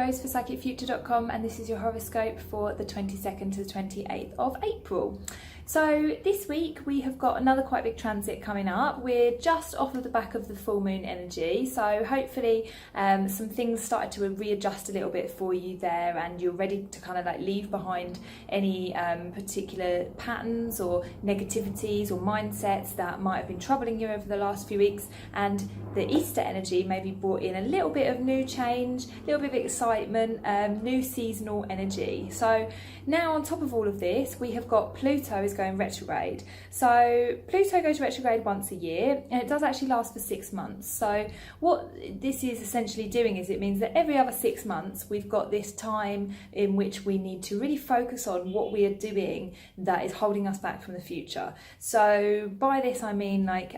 Rose for psychicfuture.com, and this is your horoscope for the 22nd to the 28th of April. So this week we have got another quite big transit coming up. We're just off of the back of the full moon energy, so hopefully some things started to readjust a little bit for you there, and you're ready to kind of like leave behind any particular patterns or negativities or mindsets that might have been troubling you over the last few weeks. And the Easter energy maybe brought in a little bit of new change, a little bit of excitement, new seasonal energy. So now on top of all of this, we have got Pluto is going retrograde. So Pluto goes retrograde once a year, and it does actually last for 6 months. So what this is essentially doing is it means that every other 6 months we've got this time in which we need to really focus on what we are doing that is holding us back from the future. So by this I mean like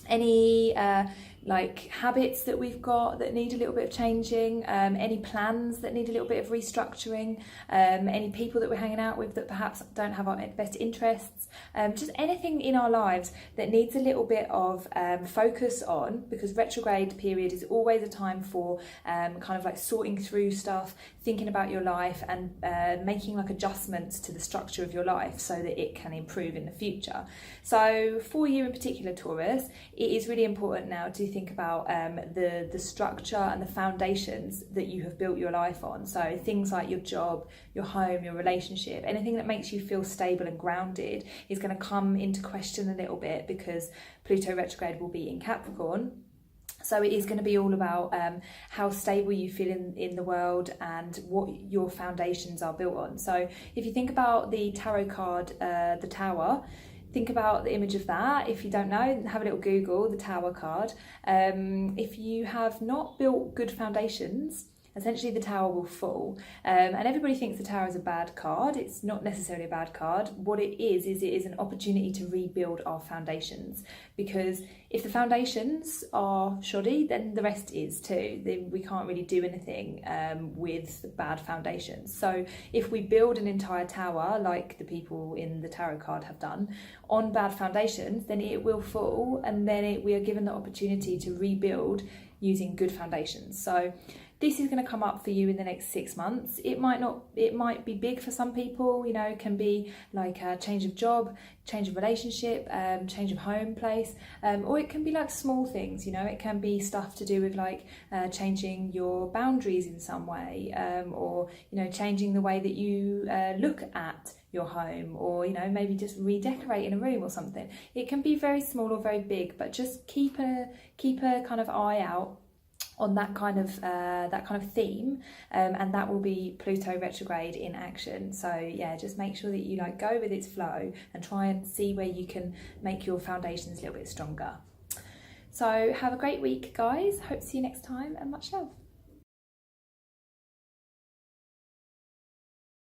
any like habits that we've got that need a little bit of changing, any plans that need a little bit of restructuring, any people that we're hanging out with that perhaps don't have our best interests, just anything in our lives that needs a little bit of focus on, because retrograde period is always a time for kind of like sorting through stuff, thinking about your life, and making like adjustments to the structure of your life so that it can improve in the future. So for you in particular, Taurus, it is really important now to think about the structure and the foundations that you have built your life on. So things like your job, your home, your relationship, anything that makes you feel stable and grounded is going to come into question a little bit, because Pluto retrograde will be in Capricorn. So it is going to be all about how stable you feel in the world and what your foundations are built on. So if you think about the tarot card, the Tower, think about the image of that. If you don't know, have a little Google, the Tower card. If you have not built good foundations, essentially the Tower will fall. And everybody thinks the Tower is a bad card. It's not necessarily a bad card. What it is it is an opportunity to rebuild our foundations. Because if the foundations are shoddy, then the rest is too. We can't really do anything with bad foundations. So if we build an entire tower, like the people in the tarot card have done, on bad foundations, then it will fall, and then we are given the opportunity to rebuild using good foundations. So this is going to come up for you in the next 6 months. It might be big for some people, you know, it can be like a change of job, change of relationship, change of home place, or it can be like small things, you know, it can be stuff to do with like changing your boundaries in some way, or, you know, changing the way that you look at your home, or, you know, maybe just redecorating a room or something. It can be very small or very big, but just keep a kind of eye out on that kind of theme, and that will be Pluto retrograde in action. So yeah, just make sure that you like go with its flow and try and see where you can make your foundations a little bit stronger. So have a great week, guys. Hope to see you next time, and much love.